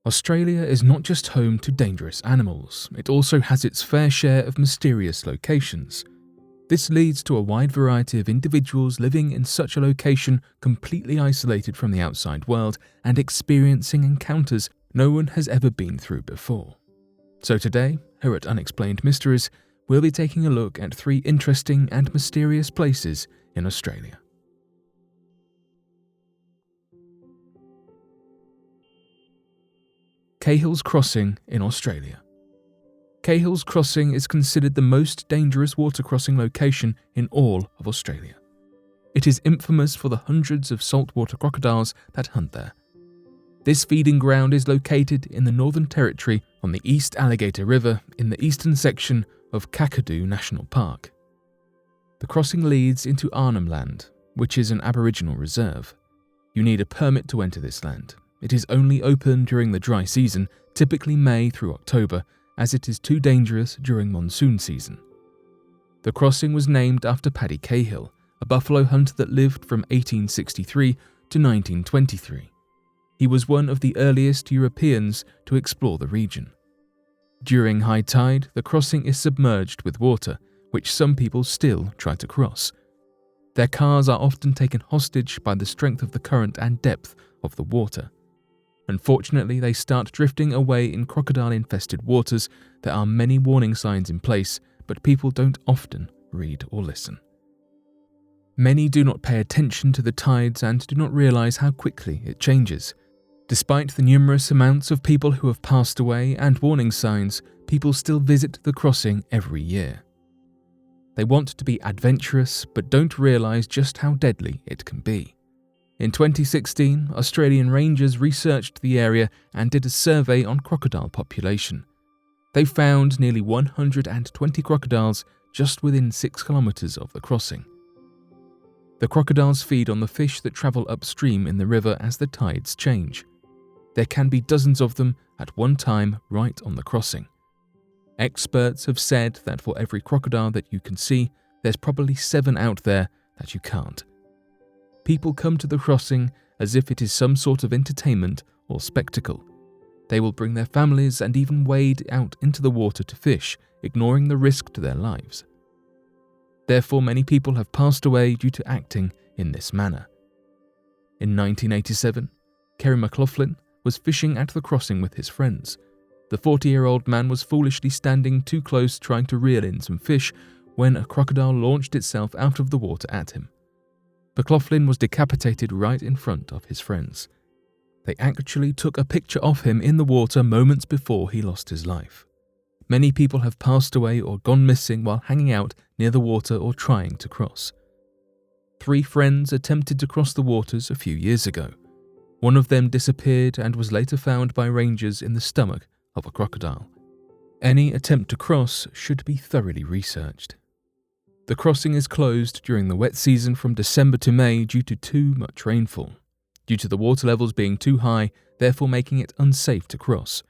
Australia is not just home to dangerous animals, it also has its fair share of mysterious locations. This leads to a wide variety of individuals living in such a location completely isolated from the outside world and experiencing encounters no one has ever been through before. So today, here at Unexplained Mysteries, we'll be taking a look at 3 interesting and mysterious places in Australia. Cahills Crossing in Australia. Cahills Crossing is considered the most dangerous water crossing location in all of Australia. It is infamous for the hundreds of saltwater crocodiles that hunt there. This feeding ground is located in the Northern Territory on the East Alligator River in the eastern section of Kakadu National Park. The crossing leads into Arnhem Land, which is an aboriginal reserve. You need a permit to enter this land. It is only open during the dry season, typically May through October, as it is too dangerous during monsoon season. The crossing was named after Paddy Cahill, a buffalo hunter that lived from 1863 to 1923. He was one of the earliest Europeans to explore the region. During high tide, the crossing is submerged with water, which some people still try to cross. Their cars are often taken hostage by the strength of the current and depth of the water. Unfortunately, they start drifting away in crocodile-infested waters. There are many warning signs in place, but people don't often read or listen. Many do not pay attention to the tides and do not realize how quickly it changes. Despite the numerous amounts of people who have passed away and warning signs, people still visit the crossing every year. They want to be adventurous, but don't realize just how deadly it can be. In 2016, Australian rangers researched the area and did a survey on crocodile population. They found nearly 120 crocodiles just within 6 kilometers of the crossing. The crocodiles feed on the fish that travel upstream in the river as the tides change. There can be dozens of them at one time right on the crossing. Experts have said that for every crocodile that you can see, there's probably 7 out there that you can't. People come to the crossing as if it is some sort of entertainment or spectacle. They will bring their families and even wade out into the water to fish, ignoring the risk to their lives. Therefore, many people have passed away due to acting in this manner. In 1987, Kerry McLaughlin was fishing at the crossing with his friends. The 40-year-old man was foolishly standing too close trying to reel in some fish when a crocodile launched itself out of the water at him. McLaughlin was decapitated right in front of his friends. They actually took a picture of him in the water moments before he lost his life. Many people have passed away or gone missing while hanging out near the water or trying to cross. 3 friends attempted to cross the waters a few years ago. One of them disappeared and was later found by rangers in the stomach of a crocodile. Any attempt to cross should be thoroughly researched. The crossing is closed during the wet season from December to May due to too much rainfall, due to the water levels being too high, therefore making it unsafe to cross.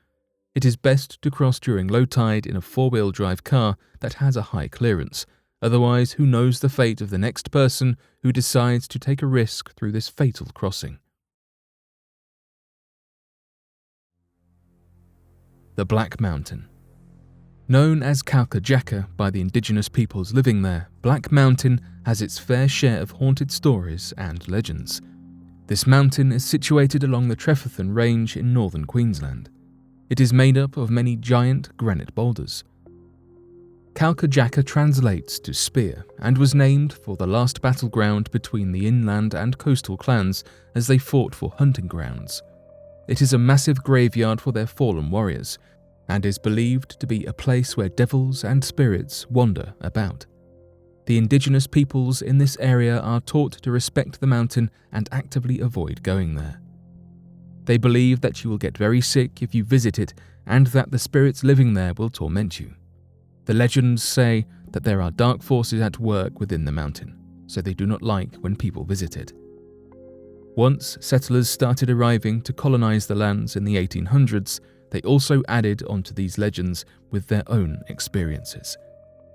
It is best to cross during low tide in a 4-wheel drive car that has a high clearance. Otherwise, who knows the fate of the next person who decides to take a risk through this fatal crossing. The Black Mountain. Known as Kalkajaka by the indigenous peoples living there, Black Mountain has its fair share of haunted stories and legends. This mountain is situated along the Trefethen Range in northern Queensland. It is made up of many giant granite boulders. Kalkajaka translates to spear and was named for the last battleground between the inland and coastal clans as they fought for hunting grounds. It is a massive graveyard for their fallen warriors, and is believed to be a place where devils and spirits wander about. The indigenous peoples in this area are taught to respect the mountain and actively avoid going there. They believe that you will get very sick if you visit it and that the spirits living there will torment you. The legends say that there are dark forces at work within the mountain, so they do not like when people visit it. Once settlers started arriving to colonize the lands in the 1800s, they also added onto these legends with their own experiences.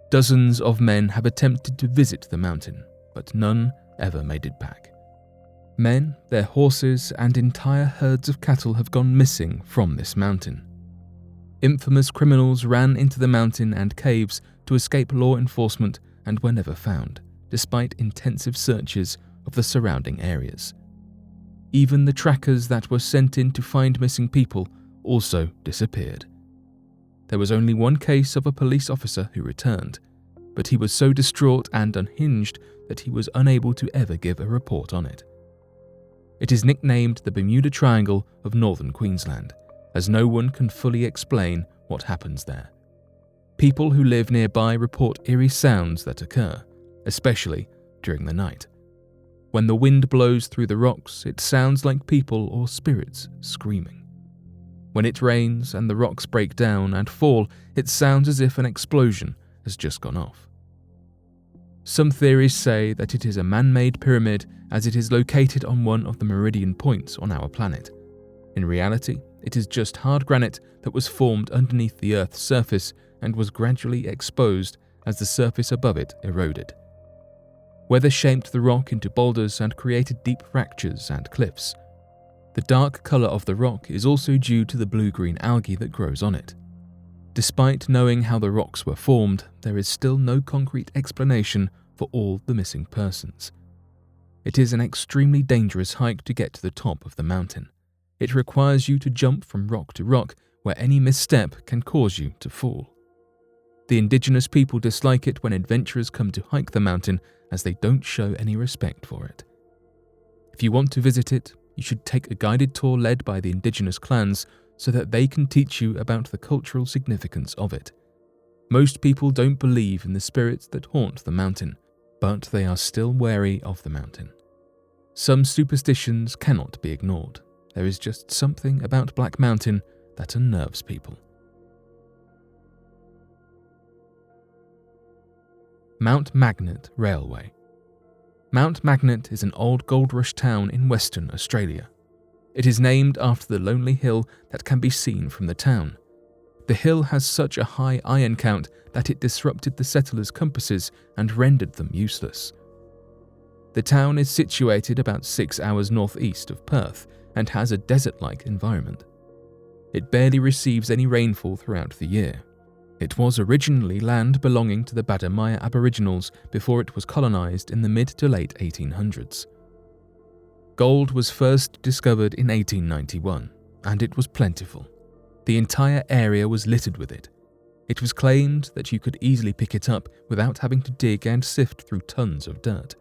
Dozens of men have attempted to visit the mountain, but none ever made it back. Men, their horses, and entire herds of cattle have gone missing from this mountain. Infamous criminals ran into the mountain and caves to escape law enforcement and were never found, despite intensive searches of the surrounding areas. Even the trackers that were sent in to find missing people also disappeared. There was only one case of a police officer who returned, but he was so distraught and unhinged that he was unable to ever give a report on it. It is nicknamed the Bermuda Triangle of northern Queensland, as no one can fully explain what happens there. People who live nearby report eerie sounds that occur, especially during the night. When the wind blows through the rocks, it sounds like people or spirits screaming. When it rains and the rocks break down and fall, it sounds as if an explosion has just gone off. Some theories say that it is a man-made pyramid as it is located on one of the meridian points on our planet. In reality, it is just hard granite that was formed underneath the Earth's surface and was gradually exposed as the surface above it eroded. Weather shaped the rock into boulders and created deep fractures and cliffs. The dark color of the rock is also due to the blue-green algae that grows on it. Despite knowing how the rocks were formed, there is still no concrete explanation for all the missing persons. It is an extremely dangerous hike to get to the top of the mountain. It requires you to jump from rock to rock, where any misstep can cause you to fall. The indigenous people dislike it when adventurers come to hike the mountain, as they don't show any respect for it. If you want to visit it, you should take a guided tour led by the indigenous clans so that they can teach you about the cultural significance of it. Most people don't believe in the spirits that haunt the mountain, but they are still wary of the mountain. Some superstitions cannot be ignored. There is just something about Black Mountain that unnerves people. Mount Magnet Railway. Mount Magnet is an old gold rush town in Western Australia. It is named after the lonely hill that can be seen from the town. The hill has such a high iron count that it disrupted the settlers' compasses and rendered them useless. The town is situated about 6 hours northeast of Perth and has a desert-like environment. It barely receives any rainfall throughout the year. It was originally land belonging to the Badamaya Aboriginals before it was colonised in the mid to late 1800s. Gold was first discovered in 1891, and it was plentiful. The entire area was littered with it. It was claimed that you could easily pick it up without having to dig and sift through tons of dirt.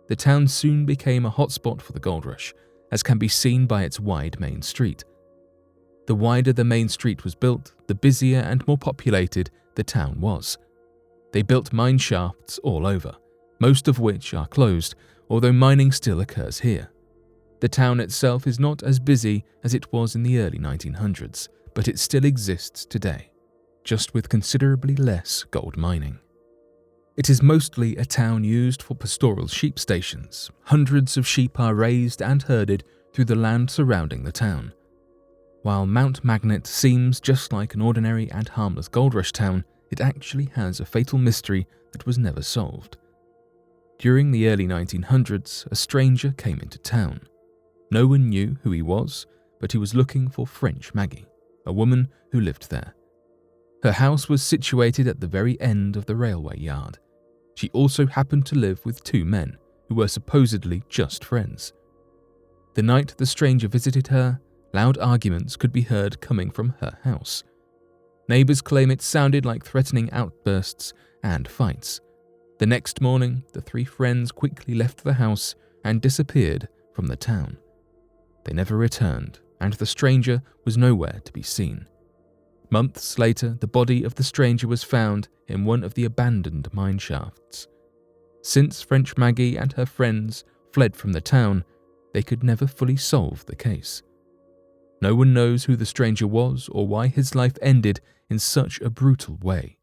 The town soon became a hotspot for the gold rush, as can be seen by its wide main street. The wider the main street was built, the busier and more populated the town was. They built mine shafts all over, most of which are closed, although mining still occurs here. The town itself is not as busy as it was in the early 1900s, but it still exists today, just with considerably less gold mining. It is mostly a town used for pastoral sheep stations. Hundreds of sheep are raised and herded through the land surrounding the town. While Mount Magnet seems just like an ordinary and harmless gold rush town, it actually has a fatal mystery that was never solved. During the early 1900s, a stranger came into town. No one knew who he was, but he was looking for French Maggie, a woman who lived there. Her house was situated at the very end of the railway yard. She also happened to live with two men, who were supposedly just friends. The night the stranger visited her, loud arguments could be heard coming from her house. Neighbours claim it sounded like threatening outbursts and fights. The next morning, the three friends quickly left the house and disappeared from the town. They never returned, and the stranger was nowhere to be seen. Months later, the body of the stranger was found in one of the abandoned mine shafts. Since French Maggie and her friends fled from the town, they could never fully solve the case. No one knows who the stranger was or why his life ended in such a brutal way.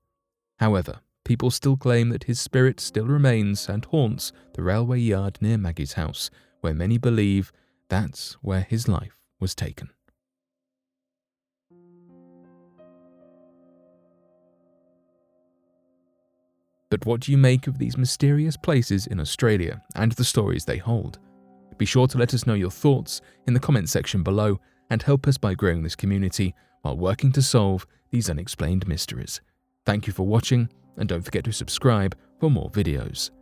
However, people still claim that his spirit still remains and haunts the railway yard near Maggie's house, where many believe that's where his life was taken. But what do you make of these mysterious places in Australia and the stories they hold? Be sure to let us know your thoughts in the comment section below and help us by growing this community while working to solve these unexplained mysteries. Thank you for watching, and don't forget to subscribe for more videos.